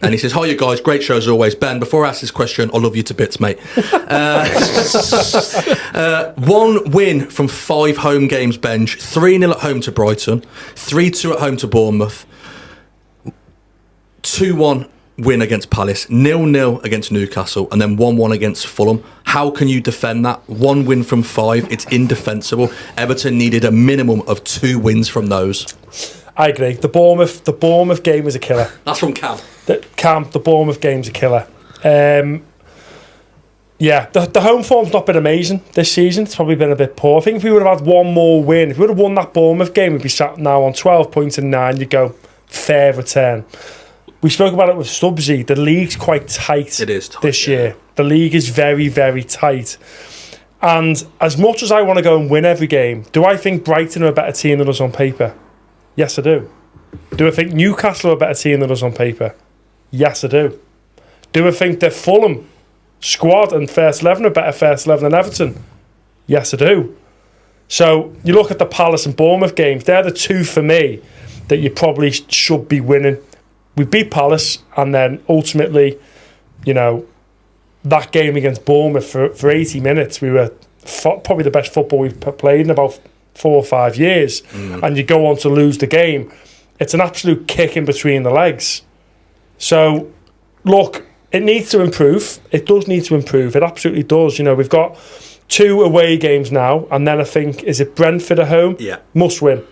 And he says, "Hi, you guys. Great show as always. Ben, before I ask this question, I love you to bits, mate. 1 win from 5 home games, bench. 3-0 at home to Brighton. 3-2 at home to Bournemouth. 2-1 win against Palace. 0-0 against Newcastle. And then 1-1 against Fulham. How can you defend that? 1 win from 5. It's indefensible. Everton needed a minimum of 2 wins from those." I agree. The Bournemouth game was a killer. That's from Cam. The Bournemouth game's a killer. The home form's not been amazing this season. It's probably been a bit poor. I think if we would have had 1 more win, if we would have won that Bournemouth game, we'd be sat now on 12 points and 9. You'd go, fair return. We spoke about it with Stubbsy. The league's quite tight. It is tight, this year. The league is very, very tight. And as much as I want to go and win every game, do I think Brighton are a better team than us on paper? Yes, I do. Do I think Newcastle are a better team than us on paper? Yes, I do. Do I think the Fulham squad and first 11 are better first 11 than Everton? Yes, I do. So you look at the Palace and Bournemouth games, they're the 2 for me that you probably should be winning. We beat Palace, and then ultimately, that game against Bournemouth for 80 minutes, we were probably the best football we've played in about 4 or 5 years, and you go on to lose the game. It's an absolute kick in between the legs. So, look, it needs to improve. It does need to improve. It absolutely does. We've got 2 away games now, and then I think, is it Brentford at home? Yeah. Must win.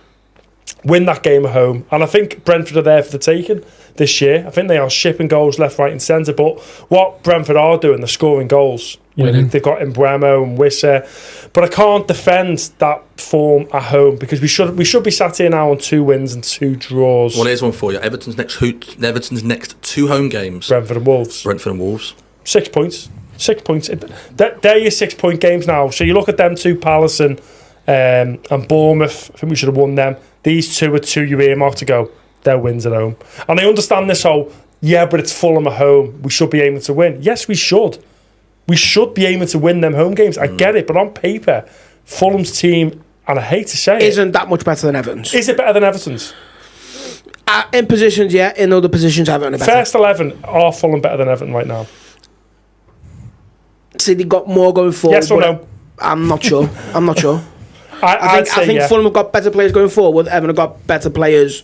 Win that game at home. And I think Brentford are there for the taking this year. I think they are shipping goals left, right and centre. But what Brentford are doing, they're scoring goals. They've got Mbeumo and Wissa. But I can't defend that form at home because we should be sat here now on 2 wins and 2 draws. Well, here's one for you. Everton's next 2 home games. Brentford and Wolves. 6 points. 6 points. They're your 6-point games now. So you look at them 2, Palace and Bournemouth. I think we should have won them. These 2 are 2 you earmark to go. They're wins at home. And I understand this whole, but it's Fulham at home. We should be aiming to win. Yes, we should. We should be aiming to win them home games. I get it, but on paper, Fulham's team, and I hate to say isn't that much better than Everton's. Is it better than Everton's? In positions, yeah. In other positions, Everton are better. First 11, are Fulham better than Everton right now? See, they got more going forward. Yes or no? I'm not sure. I think yeah. Fulham have got better players going forward. Everton have got better players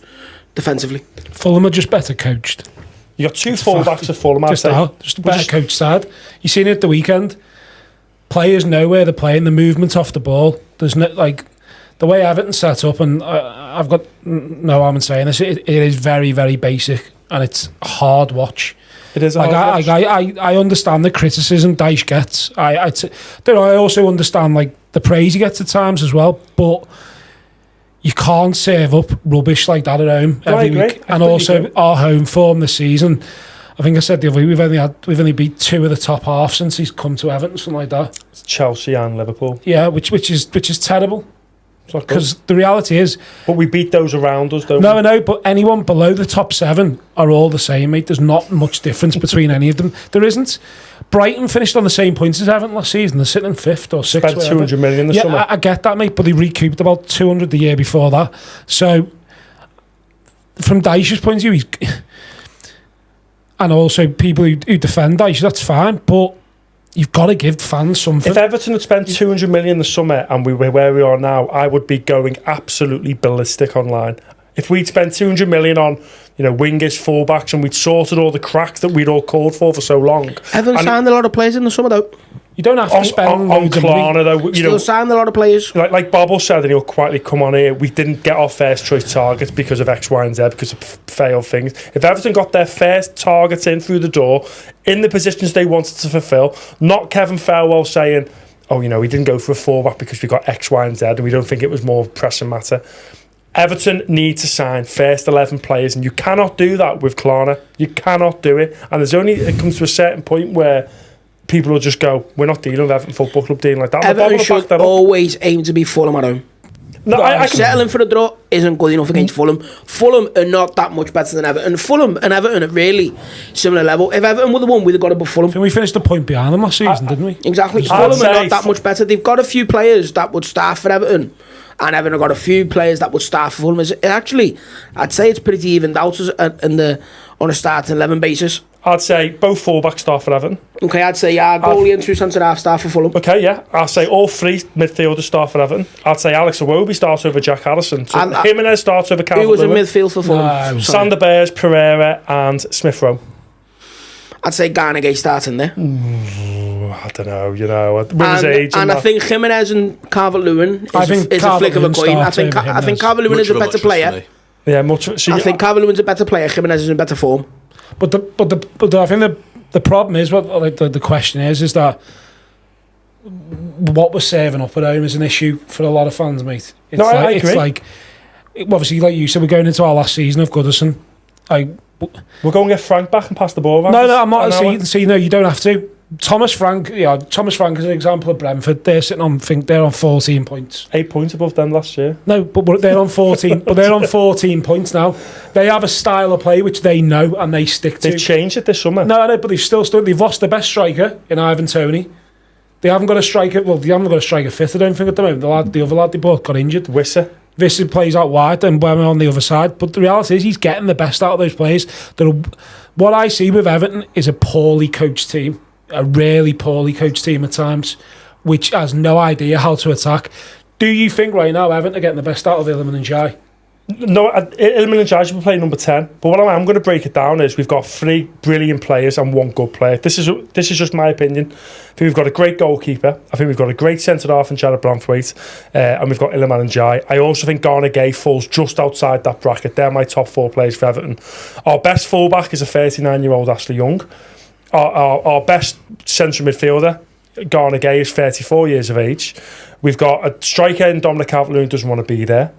defensively. Fulham are just better coached. You got 2 fullbacks at Fulham. Just a better coach side. You seen it at the weekend. Players know where they're playing. The movement off the ball. There's no the way Everton set up, and I've got no harm in saying this. It is very, very basic, and it's a hard watch. It is a hard watch. I understand the criticism Dyche gets. I also understand the praise he gets at times as well, but you can't serve up rubbish like that at home every week. And also our home form this season, I think I said the other week, we've only beat 2 of the top half since he's come to Everton, something like that. It's Chelsea and Liverpool. Yeah, which is terrible. Because the reality is, but we beat those around us, don't we? No, I know, but anyone below the top 7 are all the same, mate. There's not much difference between any of them. There isn't. Brighton finished on the same points as Everton last season. They're sitting in 5th or 6th. Spent 200 million in the summer. I get that, mate, but they recouped about 200 the year before that. So, from Dyche's point of view, and also people who defend Dyche, that's fine, but you've got to give fans something. If Everton had spent 200 million in the summer and we were where we are now, I would be going absolutely ballistic online. If we'd spent 200 million on, wingers, fullbacks, and we'd sorted all the cracks that we'd all called for so long. Everton signed a lot of players in the summer, though. You don't have to spend on Klarna, though. Still signed a lot of players. Like Bobble said, and he'll quietly come on here, we didn't get our first choice targets because of X, Y and Z, because of failed things. If Everton got their first targets in through the door, in the positions they wanted to fulfil, not Kevin Farewell saying, we didn't go for a fullback because we got X, Y and Z, and we don't think it was more pressing matter. Everton need to sign first 11 players, and you cannot do that with Klarna. You cannot do it. And it comes to a certain point where people will just go, we're not dealing with Everton Football Club dealing like that. Everton should always aim to be Fulham at home. No, settling for a draw isn't good enough against Fulham. Fulham are not that much better than Everton. Fulham and Everton are really similar level. If Everton would have won, we'd have got above Fulham. So we finished a point behind them last season, didn't we? Exactly. Fulham are not that much better. They've got a few players that would start for Everton and Everton have got a few players that would start for Fulham. Actually, I'd say it's pretty evened out on a starting 11 basis. I'd say both fullbacks start for Everton. Okay, I'd say goalie and 2 centre-half start for Fulham. Okay, yeah. I'd say all 3 midfielders start for Everton. I'd say Alex Iwobi starts over Jack Harrison. So Jimenez starts over Calvert-Lewin. Who was in midfield for Fulham? Sander Bears, Pereira and Smith-Rowe. I'd say Garnagay starting there. I don't know, with his age. And I think Jimenez and Calvert-Lewin is a flick of a coin. I think Calvert-Lewin is a better player. Yeah, I think Calvert-Lewin's a better player. Jimenez is in better form. But I think the problem is the question is that what we're serving up at home is an issue for a lot of fans, mate. I agree. It's like, obviously, like you said, we're going into our last season of Goodison. We're going to get Frank back and pass the ball around. No, I'm not. See, no, you don't have to. Thomas Frank is an example of Brentford. They're sitting on, I think they're on 14 points. 8 points above them last year. No, but they're on 14. But they're on 14 points now. They have a style of play which they know and they stick to. They've changed it this summer. No, but they've still stood. They've lost their best striker in Ivan Toney. They haven't got a striker. Well, they haven't got a striker fit, I don't think, at the moment. The other lad they both got injured. Visser plays out wide and Bremer on the other side. But the reality is he's getting the best out of those players. What I see with Everton is a poorly coached team. A really poorly coached team at times, which has no idea how to attack. Do you think right now Everton are getting the best out of Iliman and Jai? No, Iliman and Jai should be playing number 10. But what I'm going to break it down is we've got 3 brilliant players and 1 good player. This is just my opinion. I think we've got a great goalkeeper. I think we've got a great centre-half in Jared Branthwaite. And we've got Iliman and Jai. I also think Garnagay falls just outside that bracket. They're my top 4 players for Everton. Our best fullback is a 39-year-old Ashley Young. Our best central midfielder, Garnagay, is 34 years of age. We've got a striker in Dominic Calvert-Lewin who doesn't want to be there.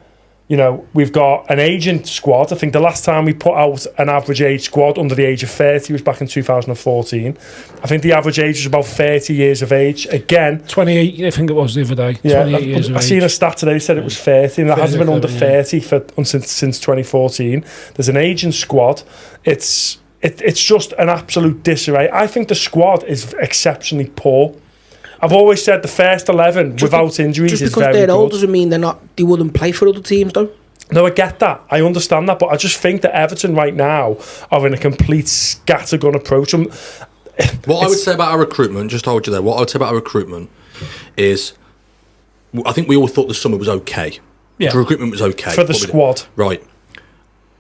We've got an aging squad. I think the last time we put out an average age squad under the age of 30 was back in 2014. I think the average age was about 30 years of age. Again, 28, I think it was the other day. Yeah, 28 years of age. I seen a stat today that said it was 30, and that hasn't been under 30 since 2014. There's an aging squad. It's just an absolute disarray. I think the squad is exceptionally poor. I've always said the first 11 without injuries is very good. Just because they're old doesn't mean they wouldn't play for other teams, though. No, I get that. I understand that. But I just think that Everton right now are in a complete scattergun approach. What I would say about our recruitment, just to hold you there, what I would say about our recruitment is I think we all thought the summer was okay. Yeah. The recruitment was okay. For the squad. Right.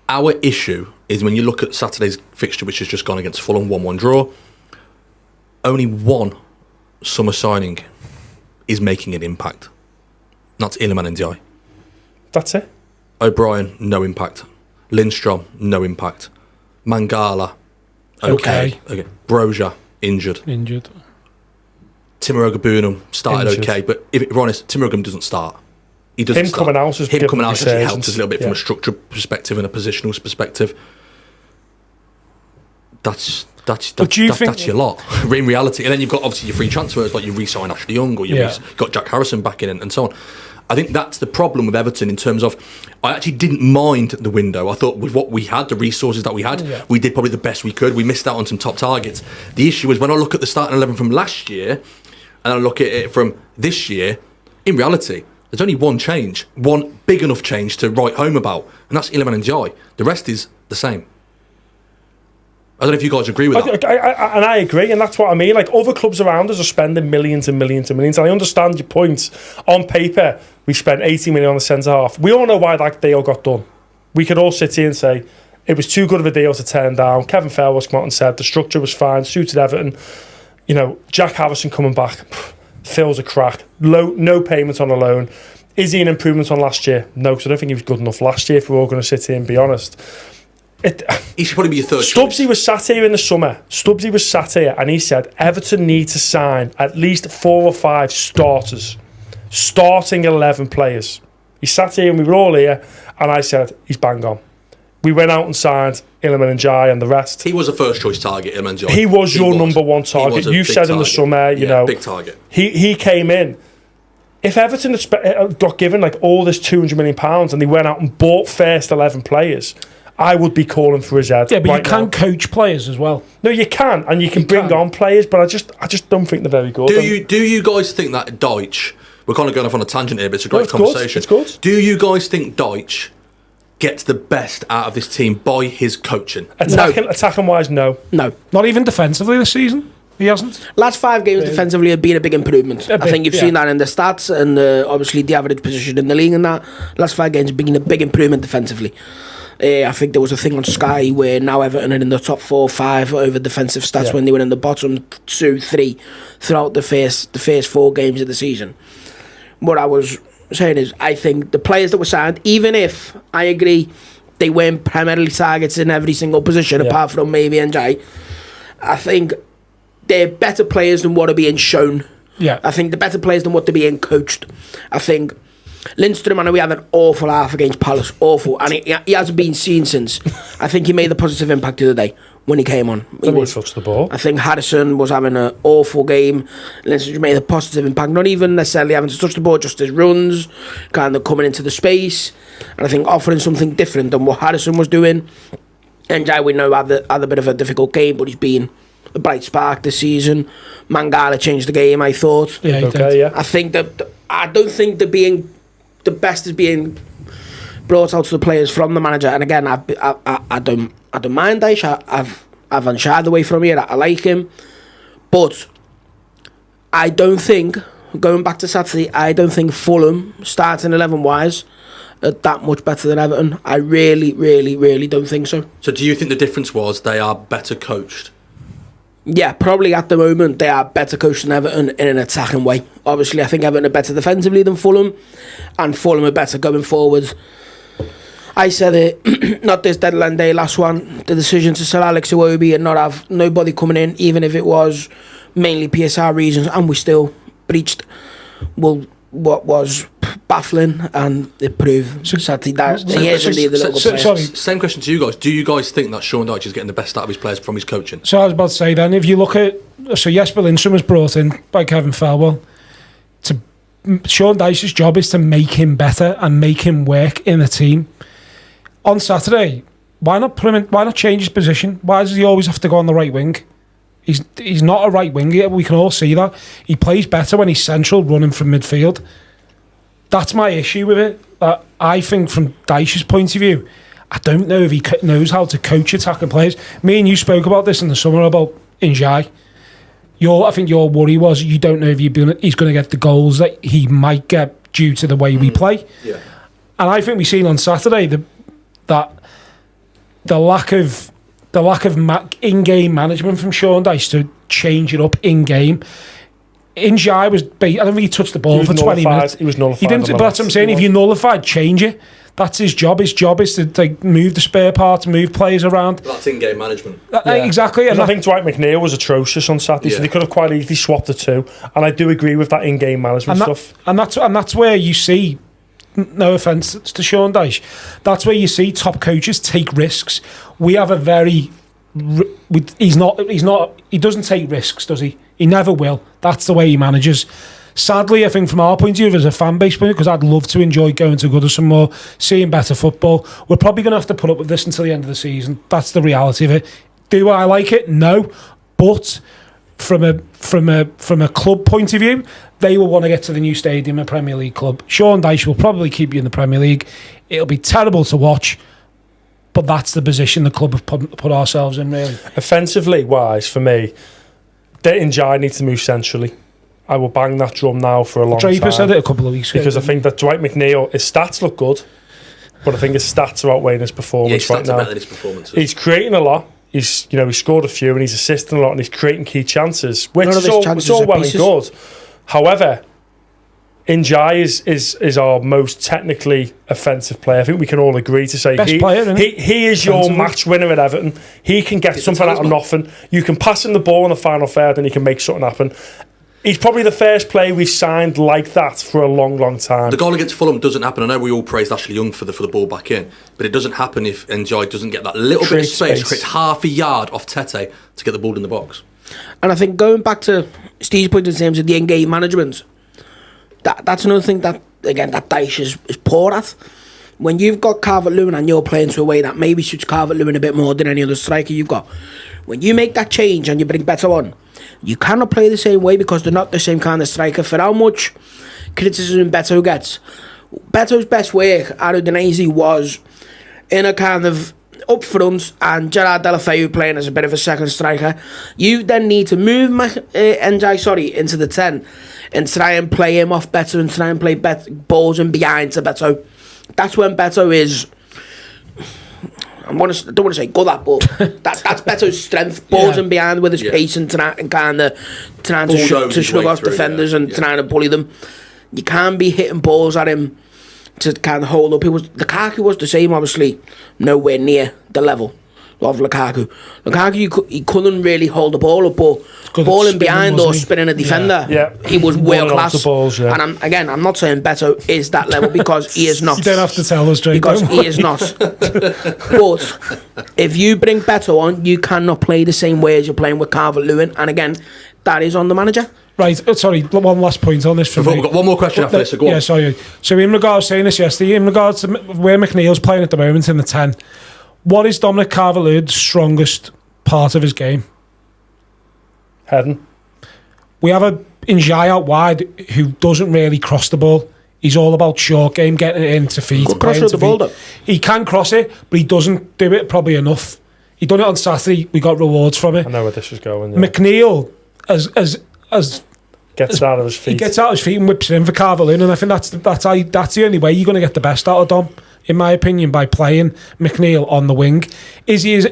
Our issue is when you look at Saturday's fixture, which has just gone against Fulham, 1-1 draw, only one summer signing is making an impact. That's Iliman and Jai. That's it. O'Brien, no impact. Lindstrom, no impact. Mangala, okay. Broja, injured. Timo Ogbunam started injured. Okay, but if we're honest, Timo Ogbunam doesn't start. He doesn't start. Him coming out actually helps us a little bit from a structural perspective and a positional perspective. That's your lot in reality. And then you've got obviously your free transfers, like you re-sign Ashley Young or you've got Jack Harrison back in and so on. I think that's the problem with Everton in terms of I actually didn't mind the window. I thought with what we had, the resources that we had, we did probably the best we could. We missed out on some top targets. The issue is when I look at the starting 11 from last year and I look at it from this year, in reality, there's only one change, one big enough change to write home about, and that's Iliman and Jai. The rest is the same. I don't know if you guys agree with that. I agree, and that's what I mean. Like, other clubs around us are spending millions and millions and millions, and I understand your points. On paper, we spent 80 million on the centre-half. We all know why that deal got done. We could all sit here and say, it was too good of a deal to turn down. Kevin Fairwell's come out and said the structure was fine, suited Everton. Jack Harrison coming back, fills a crack. No payment on a loan. Is he an improvement on last year? No, because I don't think he was good enough last year, if we're all going to sit here and be honest. He should probably be your third Stubbsy choice. was sat here in the summer. Stubbsy was sat here and he said Everton need to sign at least 4 or 5 starters. Starting 11 players. He sat here and we were all here and I said, he's bang on. We went out and signed Iliman and Jai and the rest. He was a first choice target, Iliman and Jai. He was your number one target. You said in the summer, you know. Big target. He came in. If Everton had got given like all this £200 million and they went out and bought first 11 players, I would be calling for his head. Yeah, but right you can now. coach players as well. No, you can, and you can bring on players, but I just don't think they're very good. Do you guys think that Deitch We're kind of going off on a tangent here, but it's a great it's good, conversation. it's good. Do you guys think Dyche gets the best out of this team by his coaching? Attacking wise, no. No. Not even defensively this season. He hasn't. Last 5 games defensively have been a big improvement. I think you've seen that in the stats and obviously the average position in the league and that. Last 5 games have been a big improvement defensively. I think there was a thing on Sky where now Everton are in the top 4 or 5 over defensive stats when they were in the bottom 2, 3 throughout the first 4 games of the season. What I was saying is, I think the players that were signed, even if I agree they weren't primarily targets in every single position apart from maybe NJ, I think they're better players than what are being shown. Yeah. I think they're better players than what they're being coached. I think Lindstrom, I know we had an awful half against Palace, awful, and he hasn't been seen since. I think he made a positive impact the other day when he came on. He touched the ball. I think Harrison was having an awful game. Lindstrom made a positive impact, not even necessarily having to touch the ball, just his runs, kind of coming into the space, and I think offering something different than what Harrison was doing. And Jai, we know, had a bit of a difficult game, but he's been a bright spark this season. Mangala changed the game, I thought. Yeah, he okay, did. yeah. I think that I don't think the best is being brought out to the players from the manager. And again, I don't mind Dyche. I've shied away from it. I like him, but I don't think, going back to Saturday, I don't think Fulham starting 11 wise are that much better than Everton. I really, really, really don't think so. So do you think the difference was they are better coached? Yeah, probably at the moment they are better coached than Everton in an attacking way. Obviously, I think Everton are better defensively than Fulham, and Fulham are better going forward. I said it, not this deadline day, last one, the decision to sell Alex Iwobi and not have nobody coming in, even if it was mainly PSR reasons, and we still breached what was baffling, and it proved sadly that he is indeed the local player. Sorry. Same question to you guys. Do you guys think that Sean Dyche is getting the best out of his players from his coaching? So I was about to say then, if you look at... So Jesper Lindstrom was brought in by Kevin Felwell. Sean Dyche's job is to make him better and make him work in the team. On Saturday, why not put him in, why not change his position? Why does he always have to go on the right wing? He's not a right winger. We can all see that. He plays better when he's central, running from midfield. That's my issue with it. I think from Dyche's point of view, I don't know if he knows how to coach attacking players. Me and you spoke about this in the summer about Njai. I think your worry was you don't know if he's going to get the goals that he might get due to the way we play. Yeah. And I think we've seen on Saturday that the lack of in-game management from Sean Dyche to change it up in-game. Njai was... I don't think he touched the ball for 20 minutes. He was nullified. He didn't, but that's what I'm saying. If you nullified, change it. That's his job. His job is to move the spare parts, move players around. That's in-game management. Exactly. And I think Dwight McNeil was atrocious on Saturday, so they could have quite easily swapped the two. And I do agree with that in-game management stuff. And that's where you see... No offence to Sean Dyche, that's where you see top coaches take risks. We have a very... He doesn't take risks, does he? He never will. That's the way he manages. Sadly, I think from our point of view as a fan base point, because I'd love to enjoy going to Goodison more, seeing better football, we're probably going to have to put up with this until the end of the season. That's the reality of it. Do I like it? No. But from a club point of view, they will want to get to the new stadium, a Premier League club. Sean Dyche will probably keep you in the Premier League. It'll be terrible to watch, but that's the position the club have put ourselves in, really. Offensively wise, for me, Njai needs to move centrally. I will bang that drum now for a long time. Draper said it a couple of weeks ago. Because I think that Dwight McNeil, his stats look good, but I think his stats are outweighing his performance right now. Better than his performances. He's creating a lot. He's scored a few and he's assisting a lot and he's creating key chances, which is all well and good. However, Njai is our most technically offensive player. I think we can all agree to say he is your match winner at Everton. He can get something out of nothing. You can pass him the ball in the final third and he can make something happen. He's probably the first player we've signed like that for a long, long time. The goal against Fulham doesn't happen. I know we all praised Ashley Young for the ball back in, but it doesn't happen if Njai doesn't get that little bit of space, create half a yard off Tete to get the ball in the box. And I think going back to Steve's point in terms of the in-game management, that's another thing that Dyche is poor at. When you've got Calvert-Lewin and you're playing to a way that maybe suits Calvert-Lewin a bit more than any other striker you've got, when you make that change and you bring better on, you cannot play the same way because they're not the same kind of striker. For how much criticism Beto gets. Beto's best work out of Udinese was in a kind of up front, and Gerard Deulofeu playing as a bit of a second striker. You then need to move Njai into the 10 and try and play him off Beto and try and play balls in behind to Beto. That's when Beto is... I don't want to say good at, but that's Beto's strength. Balls in behind with his pace and kind of trying to shrug off defenders and trying to bully them. You can't be hitting balls at him to kind of hold up. Lukaku was the same, obviously, nowhere near the level of Lukaku. He couldn't really hold the ball up, but ball in behind or spinning a defender, he was world class. Balls, And I'm not saying Beto is that level, because he is not. You don't have to tell us, Drake. Because he is not. But if you bring Beto on, you cannot play the same way as you're playing with Calvert-Lewin, and again, that is on the manager. Right, sorry, one last point on this for me. We've got one more question after this, so go on. Yeah, sorry. So in regards, saying this yesterday, in regards to where McNeil's playing at the moment in the 10, what is Dominic Calvert-Lewin's strongest part of his game? Heading. We have a Njai out wide who doesn't really cross the ball. He's all about short game, getting it into feet. Cross the ball, though. He can cross it, but he doesn't do it probably enough. He done it on Saturday. We got rewards from it. I know where this is going. Yeah. McNeil, as gets out of his feet. He gets out of his feet and whips it in for Calvert-Lewin, and I think that's the only way you're going to get the best out of Dom, in my opinion, by playing McNeil on the wing. Is he as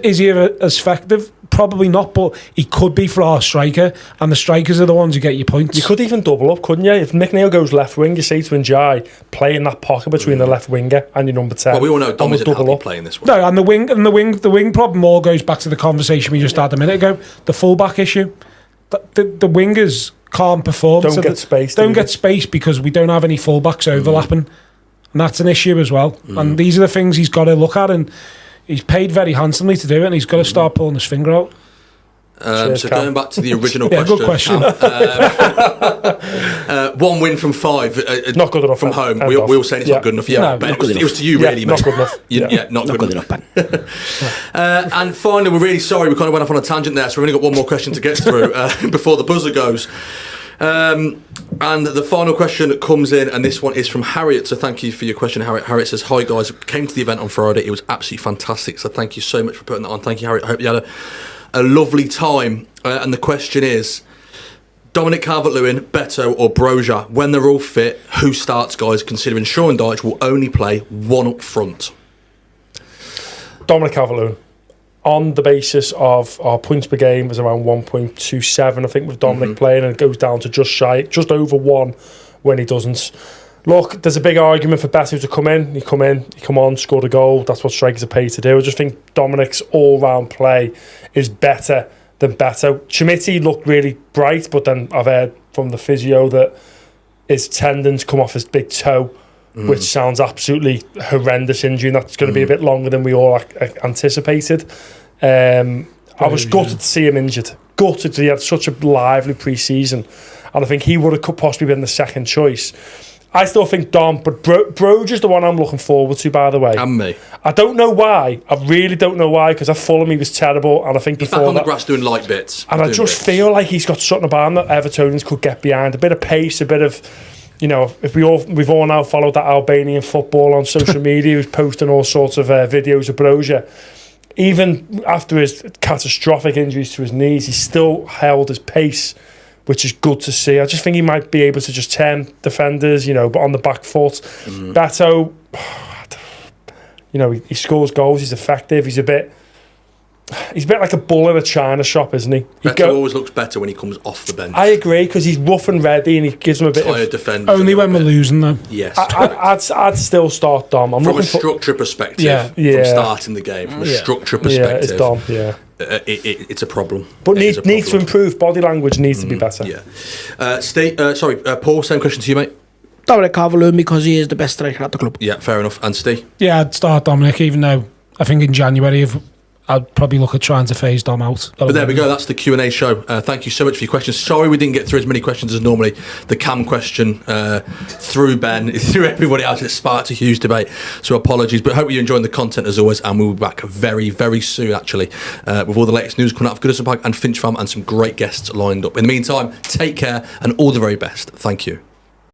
effective? Probably not, but he could be for our striker, and the strikers are the ones who get you points. You could even double up, couldn't you? If McNeil goes left wing, you say to Njai, play in that pocket between the left winger and your number 10. Well, we all know Dom isn't happy playing this one. No, and the wing problem all goes back to the conversation we just had a minute ago. The fullback issue. The wingers can't perform. Don't get space. Don't get space because we don't have any fullbacks overlapping, and that's an issue as well. And these are the things he's got to look at, and he's paid very handsomely to do it, and he's got to start pulling his finger out. So going back to the original question. Good question. One win from 5. Not good enough from home. We all saying it's not good enough. Yeah, no, Ben, it was to you, really, mate. Not good enough. Not good enough, Ben. And finally, we're really sorry we kind of went off on a tangent there, so we've only got one more question to get through before the buzzer goes. And the final question comes in, and this one is from Harriet. So thank you for your question, Harriet. Harriet says, "Hi guys, came to the event on Friday. It was absolutely fantastic. So thank you so much for putting that on. Thank you, Harriet. I hope you had a lovely time." And the question is, Dominic Calvert-Lewin, Beto or Broja, when they're all fit, who starts, guys, considering Sean Dyche will only play one up front? Dominic Calvert-Lewin. On the basis of our points per game was around 1.27, I think, with Dominic playing, and it goes down to just over 1 when he doesn't. Look, there's a big argument for Beto to come in. He come on, scored a goal. That's what strikers are paid to do. I just think Dominic's all-round play is better than Beto. Chimiti looked really bright, but then I've heard from the physio that his tendons come off his big toe, which sounds absolutely horrendous injury, and that's going to be a bit longer than we all anticipated. I was gutted to see him injured. Gutted. He had such a lively pre-season, and I think he would have possibly been the second choice. I still think Dom, but Broja's the one I'm looking forward to, by the way. And me. I don't know why. I really don't know why, because at Fulham he was terrible, and I think he's before back on the grass doing light bits. And I just feel like he's got something about him that Evertonians could get behind. A bit of pace, a bit of... You know, if we've all now followed that Albanian football on social media, who's posting all sorts of videos of Broja. Even after his catastrophic injuries to his knees, he still held his pace, which is good to see. I just think he might be able to just turn defenders, but on the back foot. Beto, he scores goals, he's effective, he's a bit like a bull in a china shop, isn't he? Beto always looks better when he comes off the bench. I agree, because he's rough and ready, and he gives him a bit tired of defenders. Only when we're losing, though. Yes. I'd still start Dom. From a structure perspective, from starting the game, from a structure perspective, it's Dom. Yeah. It's a problem. But needs to improve. Body language needs to be better. Yeah. Paul, same question to you, mate. Dominic Calvert-Lewin, because he is the best striker at the club. Yeah, fair enough. And Steve? Yeah, I'd start Dominic, even though I think in January I'd probably look at trying to phase Dom out. But there we go, that's the Q&A show. Thank you so much for your questions. Sorry we didn't get through as many questions as normally. The Cam question through Ben, through everybody else, it sparked a huge debate, so apologies, but hope you're enjoying the content as always, and we'll be back very, very soon actually, with all the latest news coming out of Goodison Park and Finch Farm, and some great guests lined up. In the meantime, take care and all the very best. Thank you.